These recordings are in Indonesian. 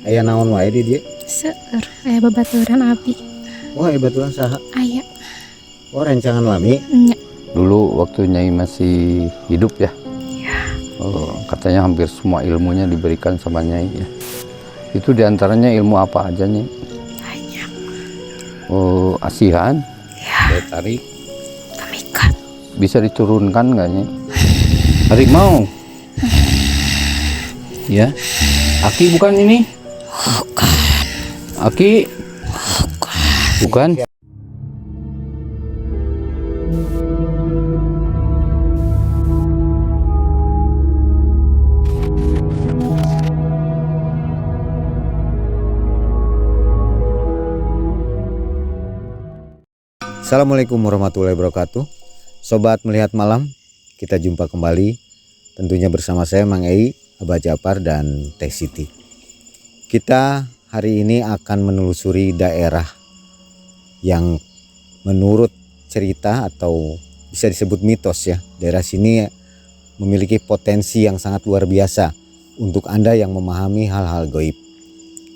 Aya naon wae di dieu? Seueur aya babaturan abi. Oh, aya baturan saha? Aya Oh, rencangan lami. nya. Dulu waktu Nyai masih hidup ya, katanya hampir semua ilmunya diberikan sama Nyai ya. Itu diantaranya ilmu apa aja Nyai? Banyak. Asihan, Ya, daya tarik, pemikat. bisa diturunkan nggak Nyai? Harimau. Ya, Aki bukan ini? Bukan. Aki? Bukan. Assalamualaikum warahmatullahi wabarakatuh. Sobat Melihat Malam, kita jumpa kembali tentunya bersama saya Mang Ei, Abah Japar dan Teh Siti. Kita hari ini akan menelusuri daerah yang menurut cerita atau bisa disebut mitos ya. Daerah sini memiliki potensi yang sangat luar biasa untuk Anda yang memahami hal-hal gaib.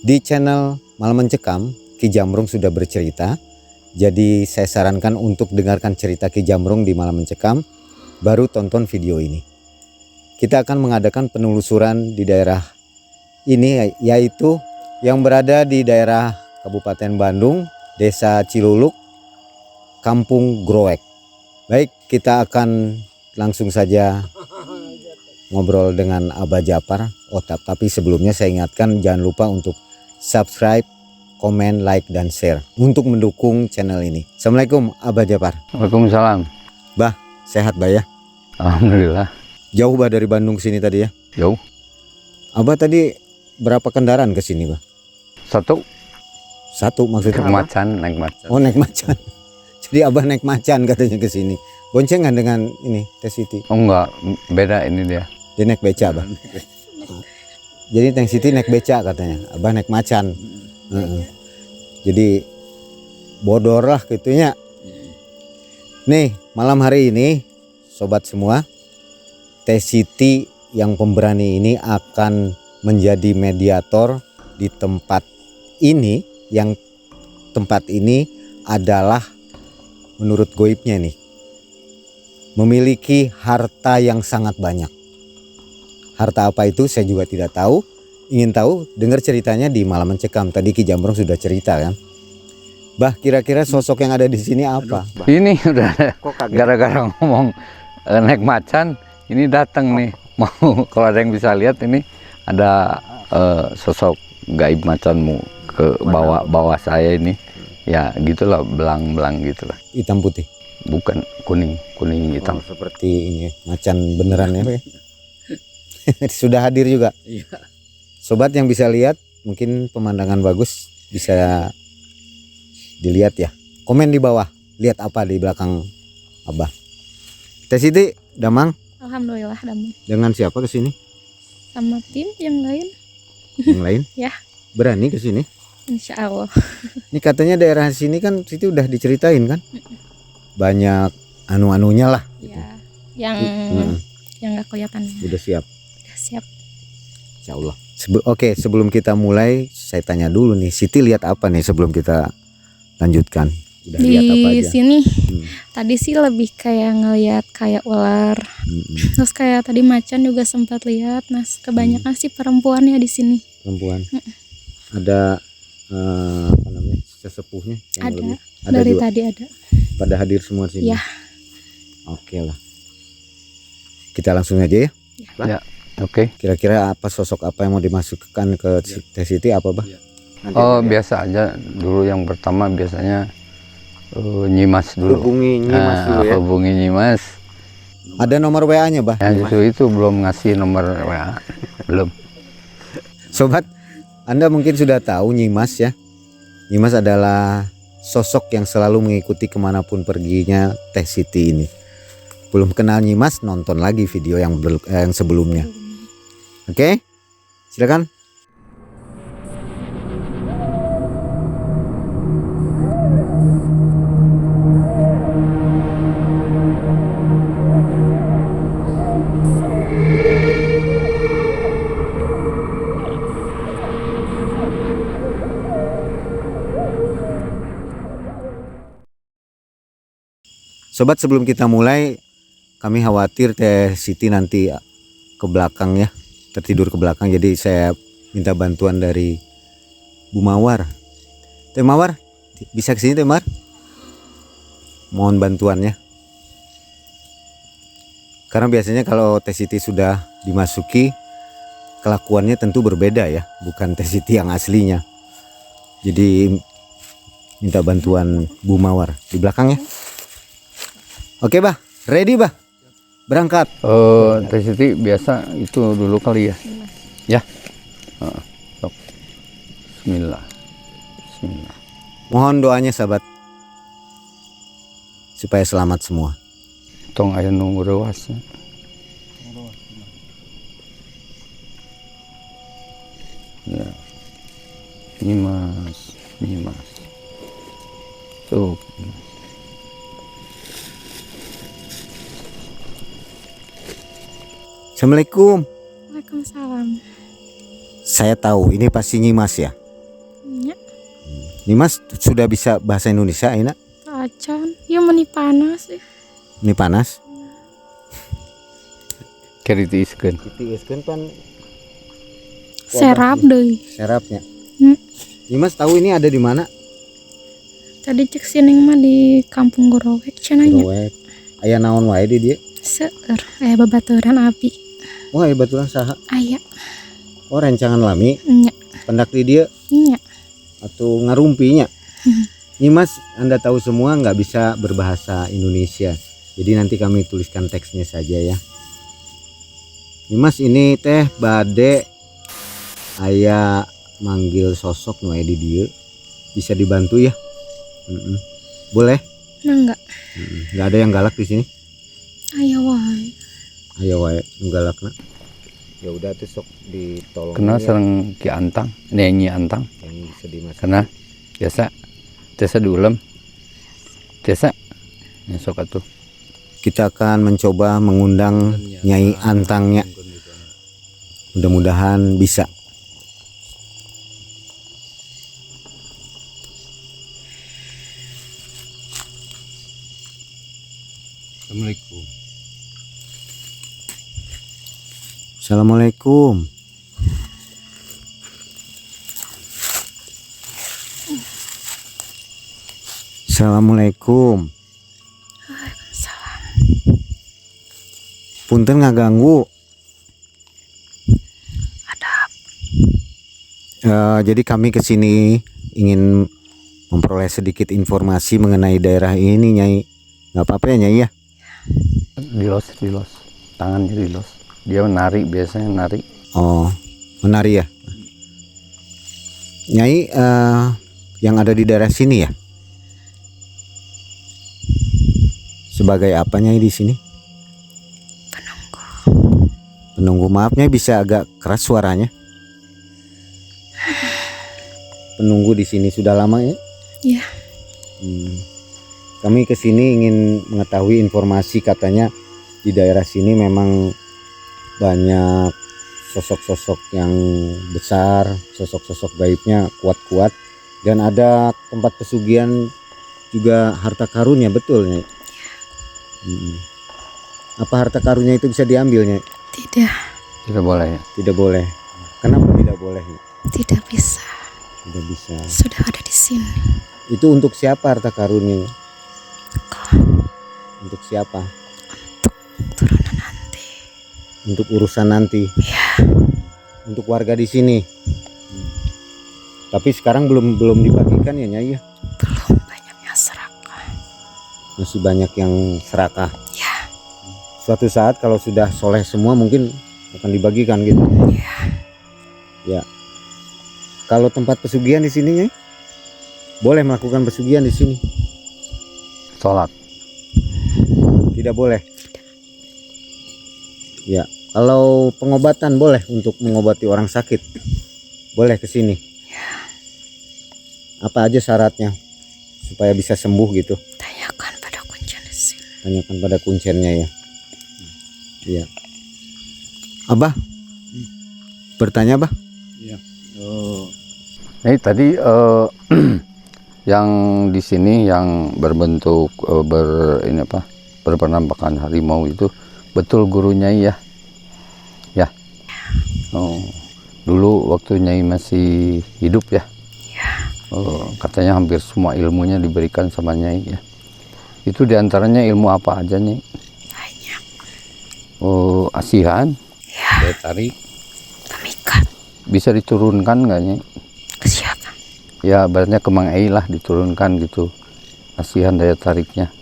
Di channel Malam Mencekam, Ki Jamrung sudah bercerita. Jadi saya sarankan untuk dengarkan cerita Ki Jamrung di Malam Mencekam, baru tonton video ini. Kita akan mengadakan penelusuran di daerah ini, yaitu yang berada di daerah Kabupaten Bandung, Desa Ciluluk, Kampung Growek. Baik, kita akan langsung saja ngobrol dengan Abah Japar. Tapi sebelumnya saya ingatkan jangan lupa untuk subscribe, komen, like, dan share untuk mendukung channel ini. Assalamualaikum Abah Japar. Waalaikumsalam. Bah, sehat bah ya? Alhamdulillah. Jauh bah dari Bandung ke sini tadi ya? Jauh. Abah tadi berapa kendaraan ke sini bah? Satu maksudnya? Naik macan. Oh, naik macan. Jadi Abah naik macan katanya ke sini. Boncengan dengan ini Teh Siti. Oh enggak, beda ini dia. Dia naik beca bah. Jadi Teh Siti naik beca katanya. Abah naik macan. Jadi bodor lah gitunya. Nih malam hari ini sobat semua, Teh Siti yang pemberani ini akan menjadi mediator di tempat ini. Yang tempat ini adalah menurut goibnya nih memiliki harta yang sangat banyak. Harta apa itu saya juga tidak tahu. Ingin tahu, dengar ceritanya di Malam Mencekam. Tadi Ki Jamrung sudah cerita kan. Bah, kira-kira sosok yang ada di sini apa? Ini udah gara-gara ngomong naik macan, ini datang nih. Mau kalau ada yang bisa lihat ini ada sosok gaib macanmu ke bawah saya ini. Ya gitulah, belang-belang gitulah. Hitam putih. Bukan kuning hitam. Oh, seperti ini macan beneran ya. Sudah hadir juga. Iya. Sobat yang bisa lihat, mungkin pemandangan bagus bisa dilihat ya. Komen di bawah, lihat apa di belakang Abah. Teh Siti, Damang. Alhamdulillah damai. Dengan siapa ke sini? Sama tim yang lain. Yang lain? Ya. Berani ke sini? Insya Allah. Ini katanya daerah sini kan Siti udah diceritain kan? Banyak anu-anunya lah. Ya. Yang nggak kelihatan. Udah siap. Udah siap. Insya Allah. Oke, sebelum kita mulai, saya tanya dulu nih, Siti lihat apa nih sebelum kita lanjutkan? Udah lihat apa Di aja? sini tadi sih lebih kayak ngelihat kayak ular. Terus kayak tadi macan juga sempat lihat. Nah, kebanyakan sih perempuan ya di sini. Perempuan. Ada apa namanya? Sesepuhnya yang Ada. lebih? Dari juga. tadi ada. Pada hadir semua sini. Ya. Oke lah. Kita langsung aja ya. Ya, oke. Kira-kira apa sosok apa yang mau dimasukkan ke Teh Siti apa bah? Oh biasa aja. Dulu yang pertama biasanya Nyimas dulu. Hubungi Nyimas dulu ya. Hubungi Nyimas. Ada nomor WA-nya bah? Ya justru itu belum ngasih nomor WA. Belum. Sobat, Anda mungkin sudah tahu Nyimas ya. Nyimas adalah sosok yang selalu mengikuti kemanapun perginya Teh Siti ini. Belum kenal Nyimas, nonton lagi video yang sebelumnya. Oke, silakan. Sobat, sebelum kita mulai, kami khawatir Teh Siti nanti ke belakang ya, tertidur ke belakang. Jadi saya minta bantuan dari Bu Mawar. Teh Mawar, bisa kesini Teh Mawar? Mohon bantuannya. Karena biasanya kalau Teh Siti sudah dimasuki, kelakuannya tentu berbeda ya, bukan Teh Siti yang aslinya. Jadi minta bantuan Bu Mawar di belakang ya. Oke bah, ready bah, berangkat. Teh Siti biasa itu dulu kali ya. Ya. Sok. Bismillah. Bismillah. Mohon doanya sahabat, supaya selamat semua. Tong aya nunggu rewas. Ya. Nyimas. Tuh. Assalamualaikum. Waalaikumsalam. Saya tahu ini pasti Nyimas ya. Ya, Nyimas sudah bisa bahasa Indonesia, enak. acan. Ya meni panas ya. Ini panas. Keri tiiskeun. Ditiiskeun pan Serap deui. serapnya. Hmm. Nyimas tahu ini ada di mana? Tadi cek sining mah di Kampung Gorowek cenanya. Gorowek. Aya naon wae di dieu? Seueur aya babaturan api. Oh, aya baturan saha? Aya. Oh, rencangan lami. Nya. Pendak di dieu Nya. atau ngarumpinya. Nyimas, Anda tahu semua nggak bisa berbahasa Indonesia. Jadi nanti kami tuliskan teksnya saja ya. Nyimas, ini teh bade aya manggil sosok nu aya di dieu. Bisa dibantu ya? Boleh? Nah enggak. Nggak ada yang galak di sini. Aya wae. Ayo wae nu galakna. Ya udah tuh sok ditolong. Kenal ya, sareng Ki Antang, Nyi Antang. yang bisa dimasak. Karena biasa biasa diulem. Biasa. Ya sok atuh. Kita akan mencoba mengundang Nyai Antangnya. Mudah-mudahan bisa. Assalamualaikum. Assalamualaikum. Assalamualaikum. Waalaikumsalam. Punten ngaganggu. Jadi kami kesini ingin memperoleh sedikit informasi mengenai daerah ini, Nyai. Nggak apa-apa ya, Nyai ya? Dilos. Tangannya dilos. Dia nari, biasanya nari. Oh, menari ya? Nyai, yang ada di daerah sini ya? Sebagai apa Nyai di sini? Penunggu. Maaf Nyai, bisa agak keras suaranya. Penunggu di sini sudah lama ya? Iya. Kami kesini ingin mengetahui informasi, katanya di daerah sini memang banyak sosok-sosok yang besar, sosok-sosok gaibnya kuat-kuat, dan ada tempat pesugihan juga harta karunnya, betul Nyai? Apa harta karunnya itu bisa diambilnya? Tidak. Tidak boleh ya. Tidak boleh. Kenapa tidak boleh? Tidak bisa. Tidak bisa. Sudah ada di sini. Itu untuk siapa harta karunnya? Kok Untuk siapa? turunan nanti. Untuk urusan nanti. Ya. Untuk warga di sini. Tapi sekarang belum dibagikan ya Nyai ya? Belum banyak yang serakah. Masih banyak yang serakah. Ya. Suatu saat kalau sudah soleh semua mungkin akan dibagikan gitu. Ya. Ya. Kalau tempat pesugihan di sini Nyai, boleh melakukan pesugihan di sini? Sholat. Tidak boleh. Ya. Kalau pengobatan boleh, untuk mengobati orang sakit, boleh ke sini. Apa aja syaratnya supaya bisa sembuh gitu? Tanyakan pada kuncen di sini. Tanyakan pada kuncennya ya. Iya. Abah, bertanya Abah? Tadi yang di sini yang berbentuk berpenampakan harimau itu betul guru Nyai ya? Ya. Oh, dulu waktu Nyai masih hidup ya? Oh, katanya hampir semua ilmunya diberikan sama Nyai ya. Itu diantaranya ilmu apa aja Nyai? Banyak. Oh, asihan, daya tarik, Pemikat. bisa diturunkan nggak Nyai? Ke siapa? Ya, baratnya ke Mang Ei lah diturunkan gitu. Asihan daya tariknya.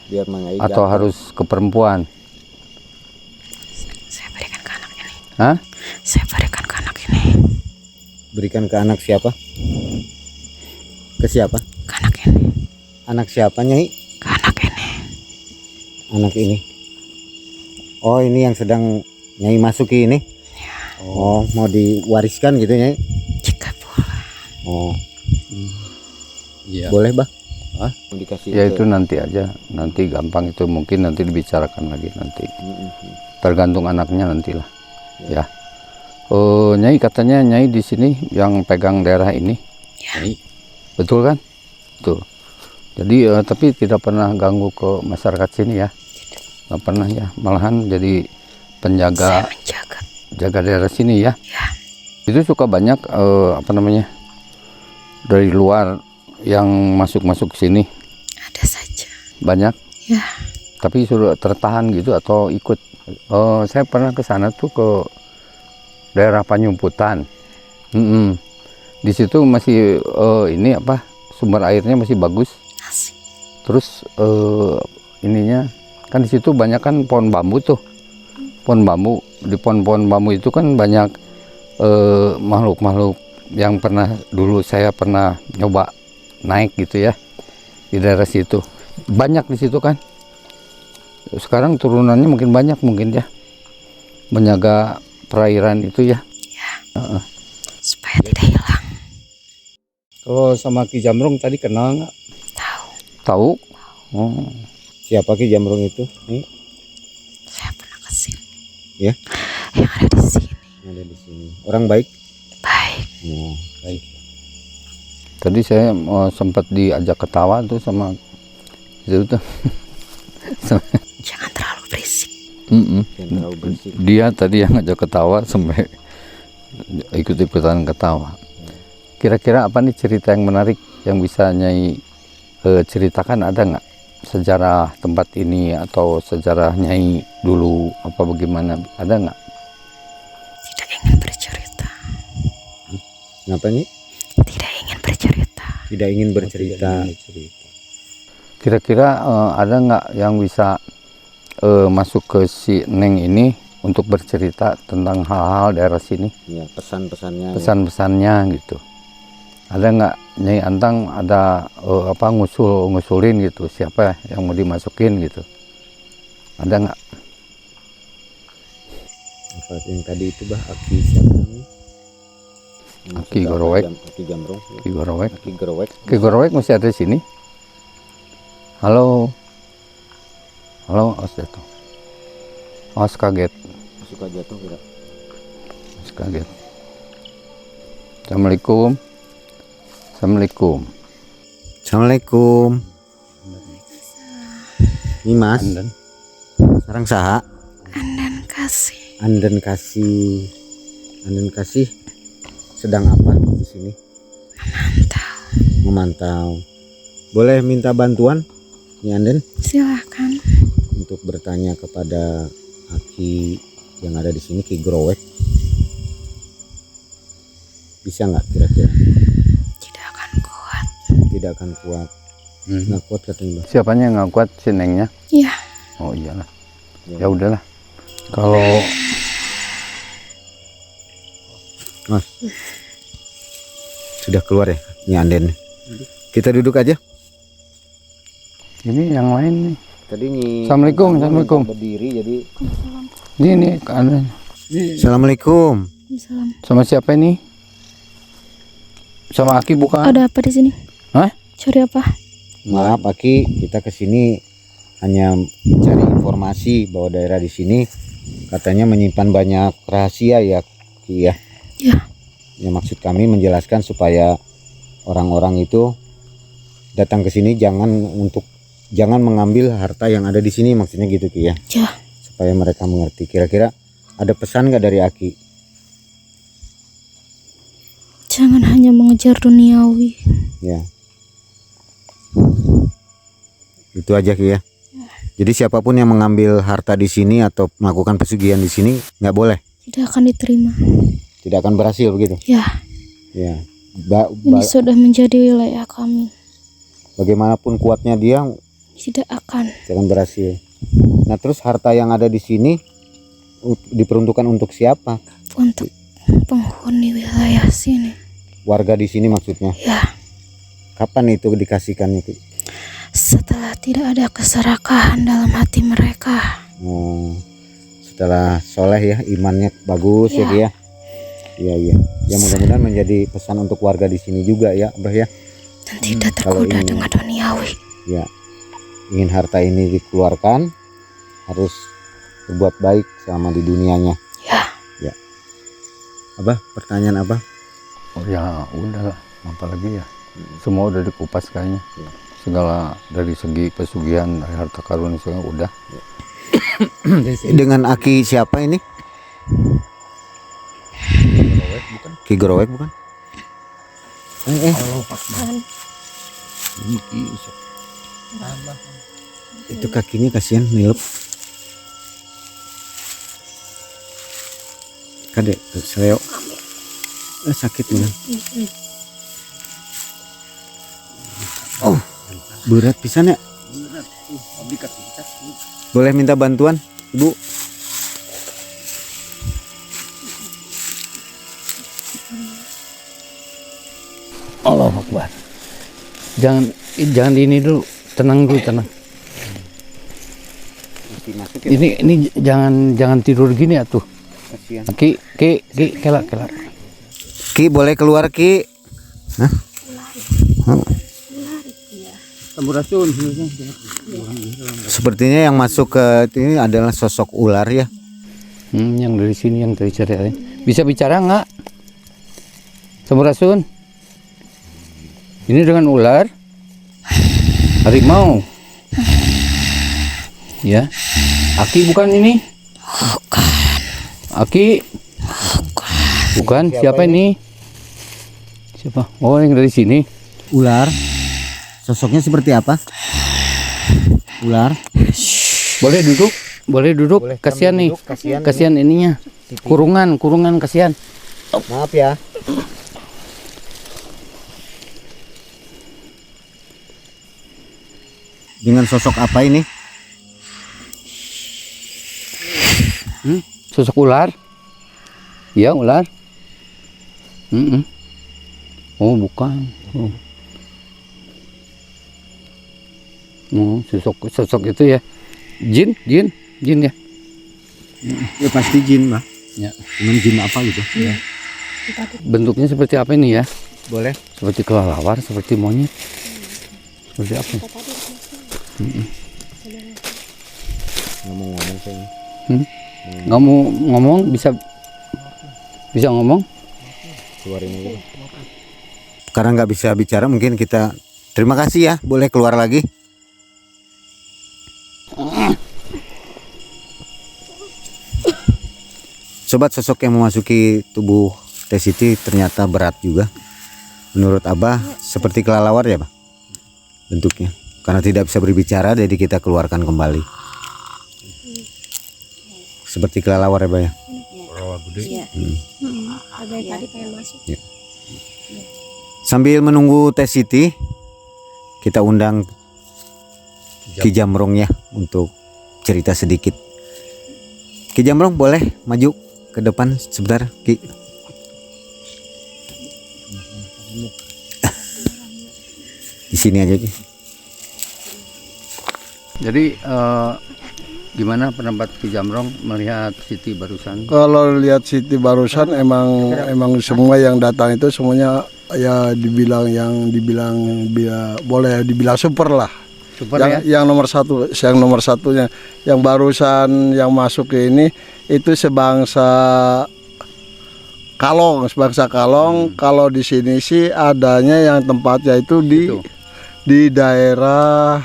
Biar Mang Ei Atau harus ke perempuan? Saya berikan ke anak ini. Hah? Saya berikan ke anak ini. berikan ke anak siapa? Ke siapa? Ke anak ini. Anak siapa Nyai? Ke anak ini. Anak ini. Oh, ini yang sedang Nyai masuki ini? Oh, mau diwariskan gitu Nyai? Jika boleh. Oh, Iya. boleh Bah? Hah? Mau dikasih Ya ke- itu nanti aja, nanti gampang itu mungkin nanti dibicarakan lagi nanti. Mm-mm. Tergantung anaknya nantilah. Ya. Oh, Nyai katanya Nyai di sini yang pegang daerah ini. Ya. Nyai. Betul kan? Betul. Jadi tapi tidak pernah ganggu ke masyarakat sini ya. Nggak pernah ya. Malahan jadi penjaga Saya menjaga. jaga daerah sini ya. Ya. Itu suka banyak dari luar yang masuk ke sini. Ada saja. Banyak. Ya. Tapi suruh tertahan gitu atau ikut. Oh, saya pernah ke sana tuh ke daerah Panyumputan. Di situ masih ini apa sumber airnya masih bagus. Nasi. Terus ininya kan di situ banyak kan pohon bambu tuh. Pohon bambu, di pohon-pohon bambu itu kan banyak makhluk-makhluk yang dulu saya pernah nyoba naik gitu ya di daerah situ. Banyak di situ kan. Sekarang turunannya mungkin banyak mungkin ya. Menjaga perairan itu ya. Supaya tidak hilang. Kalau sama Ki Jamrong tadi kenal nggak? Tahu. Tahu? Oh. Siapa Ki Jamrong itu? Saya pernah ke sini. Ya? Yang ada di sini. Ada di sini. Orang baik? Baik. Oh, Baik. Tadi saya sempat diajak ketawa tuh sama itu tuh. Jangan terlalu berisik. jangan terlalu berisik. Dia tadi yang ngajak ketawa sampai ikut-ikutan ketawa. Kira-kira apa nih cerita yang menarik yang bisa Nyai ceritakan, ada nggak? Sejarah tempat ini atau sejarah Nyai dulu apa bagaimana? Ada nggak? Tidak ingin bercerita. Kenapa nih? Tidak ingin bercerita. Tidak ingin bercerita. Kira-kira ada nggak yang bisa masuk ke si Neng ini untuk bercerita tentang hal-hal daerah sini, Ya, pesan-pesannya. pesan-pesannya gitu? Ada nggak Nyai Antang ada apa ngusulin gitu siapa yang mau dimasukin gitu? Ada nggak? Apa yang tadi itu Bah? Aki siapa namanya? Yang Aki suka Gorowek. Aki Jamrong. Ya. Ki Gorowek. Aki Gorowek. Ki Gorowek masih ada di sini? Halo. Halo, Os jatuh. Os kaget. Suka jatuh kira. Os kaget. Assalamualaikum. Assalamualaikum. Assalamualaikum. Ini Mas. Anden. Sekarang saha? Anden kasih. Anden kasih sedang apa di sini? Mantap. Memantau. Boleh minta bantuan, Nyi Anden, Silakan. untuk bertanya kepada Aki yang ada di sini, Ki Growek. Bisa nggak kira-kira? Tidak akan kuat. Tidak akan kuat. Nggak kuat katanya Mbak. Siapanya yang nggak kuat si Nengnya? Iya. Oh iyalah. Ya. Ya udahlah. Kalau Mas, sudah keluar ya Nyi Anden. Kita duduk aja. ini yang lain nih. Tadi Nyi. Assalamualaikum, assalamualaikum. Berdiri jadi. Ini keadaan. Assalamualaikum. Salam. Sama siapa ini? Sama Aki bukan? Ada apa di sini? Hah? Cari apa? Maaf Aki, kita kesini hanya mencari informasi bahwa daerah di sini katanya menyimpan banyak rahasia ya Ki ya. Ya. Ya maksud kami menjelaskan supaya orang-orang itu datang ke sini jangan mengambil harta yang ada di sini, maksudnya gitu Ki ya. Ya, Supaya mereka mengerti. Kira-kira ada pesan nggak dari Aki? jangan hanya mengejar duniawi. Ya. Itu aja Ki ya. Jadi siapapun yang mengambil harta di sini atau melakukan pesugihan di sini nggak boleh. Tidak akan diterima. Tidak akan berhasil begitu. Ya, Ya. ini sudah menjadi wilayah kami. Bagaimanapun kuatnya dia Tidak akan. jangan berhasil. Nah, terus harta yang ada di sini diperuntukkan untuk siapa? Untuk penghuni wilayah sini. Warga di sini maksudnya. Ya, Kapan itu dikasihkannya Ki? setelah tidak ada keserakahan dalam hati mereka. Oh, setelah soleh ya, imannya bagus ya Ki ya. Iya iya. Ya mudah-mudahan menjadi pesan untuk warga di sini juga ya, Abah ya. Dan tidak Kalau tergoda ini- dengan duniawi. Ya, ingin harta ini dikeluarkan harus berbuat baik selama di dunianya. Ya, Abah, pertanyaan Abah? Oh ya udahlah, apalagi ya. Semua udah dikupas kayaknya. Segala dari segi pesugihan, dari harta karun semua udah. Dengan Aki siapa ini? Ki Gorowek bukan? Itu kakinya kasihan nilep. Kade seleo. Sakit nih. Oh, berat pisan ya. Boleh minta bantuan, Ibu? Allahu Akbar. Jangan ini dulu, tenang dulu, tenang. Ini jangan tidur gini atuh. Ki kelak. Ki boleh keluar Ki? Hah? Sepertinya yang masuk ke ini adalah sosok ular ya. Yang dari sini yang dari cari. Bisa bicara nggak? Sampurasun. Ini dengan ular, harimau. Ya. Aki bukan ini? Aki. Bukan. Siapa ini? Siapa? Oh, yang dari sini. Ular. Sosoknya seperti apa? Ular. Boleh duduk? Boleh duduk. Kasihan nih. Kasihan ininya. Kurungan kasihan. Maaf ya. Dengan sosok apa ini? Sosok ular? Iya, ular. Oh, bukan. Oh, sosok itu ya. Jin ya. Ya pasti jin lah. Ya. Dengan jin apa gitu? Ya. Bentuknya seperti apa ini ya? Boleh. Seperti kelelawar, seperti monyet. Seperti apa? Ngomong-ngomong saya. Nggak mau ngomong, bisa ngomong? Keluarin aja. Karena nggak bisa bicara, mungkin kita terima kasih ya. Boleh keluar lagi. Sobat, sosok yang memasuki tubuh Teh Siti ternyata berat juga. Menurut Abah seperti kelelawar ya Pak bentuknya. Karena tidak bisa berbicara, jadi kita keluarkan kembali. Seperti kelelawar ya Pak ya. Ya. Sambil menunggu Teh Siti, kita undang Ki Jamrong ya untuk cerita sedikit. Ki Jamrong boleh maju ke depan sebentar Ki. Di sini aja Ki. Jadi gimana pendapat Ki Jamrong melihat Siti barusan? Kalau lihat Siti barusan emang semua yang datang itu semuanya ya boleh dibilang super lah. Super yang, ya? yang nomor satunya yang barusan yang masuk ke ini itu sebangsa Kalong. Kalau di sini sih adanya yang tempatnya itu di daerah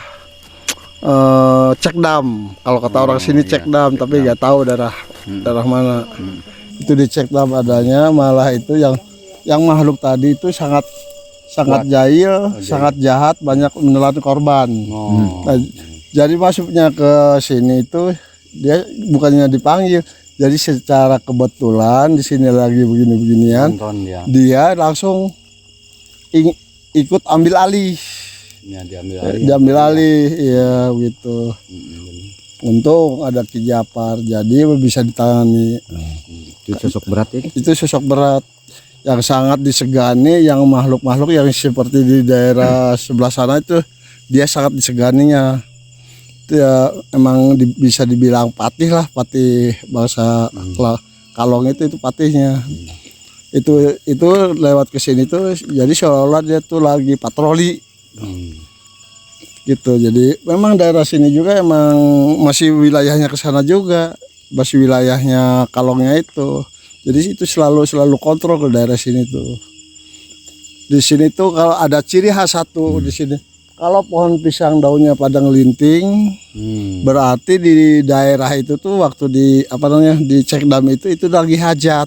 Cekdam. Kalau kata orang sini Cekdam, tapi nggak tahu daerah mana. Itu di Cekdam adanya, malah itu yang makhluk tadi itu sangat jahil, sangat jahat, banyak menelan korban. Nah, jadi masuknya ke sini itu dia bukannya dipanggil, jadi secara kebetulan di sini lagi begini-beginian, dia langsung ikut ambil alih. Ya, Diambil alih, ya gitu. Untung ada Ki Japar, jadi bisa ditangani. Itu sosok berat ya? Itu sosok berat yang sangat disegani, yang makhluk-makhluk yang seperti di daerah sebelah sana itu dia sangat diseganinya. Itu ya emang bisa dibilang patih lah, patih bangsa Kalong itu patihnya. Itu lewat ke sini tuh jadi seolah-olah dia tuh lagi patroli. Gitu. Jadi memang daerah sini juga emang masih wilayahnya ke sana juga, masih wilayahnya Kalongnya itu. Jadi itu selalu kontrol ke daerah sini tuh. Di sini tuh kalau ada ciri khas satu di sini. Kalau pohon pisang daunnya pada ngelinting, berarti di daerah itu tuh waktu di Cekdam itu lagi hajat,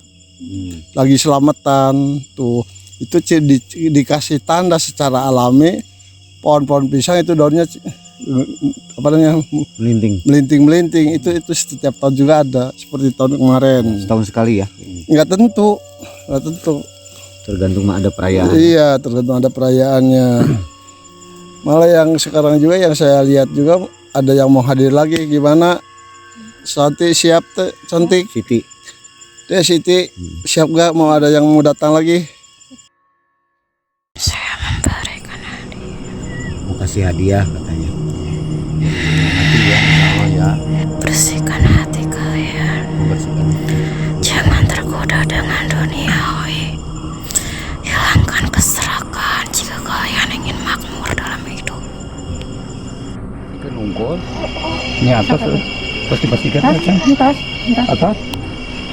lagi selamatan tuh. Itu dikasih tanda secara alami. Pohon-pohon pisang itu daunnya melinting itu setiap tahun juga ada, seperti tahun kemarin. Setahun sekali ya? Nggak tentu. Tergantung ada perayaan. Iya, tergantung ada perayaannya. Malah yang sekarang juga yang saya lihat juga ada yang mau hadir lagi. Gimana? Santi siap cantik. Siti siap gak mau ada yang mau datang lagi? Saya memberikan hadiah. Mau kasih hadiah katanya. Bersihkan hati kalian. Jangan tergoda dengan duniawi. Hilangkan keserakahan jika kalian ingin makmur dalam hidup. Ikan unggul. Ini atas terus dipastikan atas.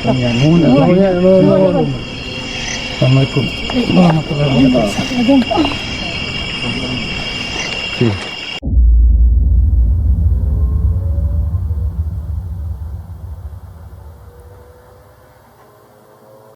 Assalamualaikum warahmatullahi wabarakatuh.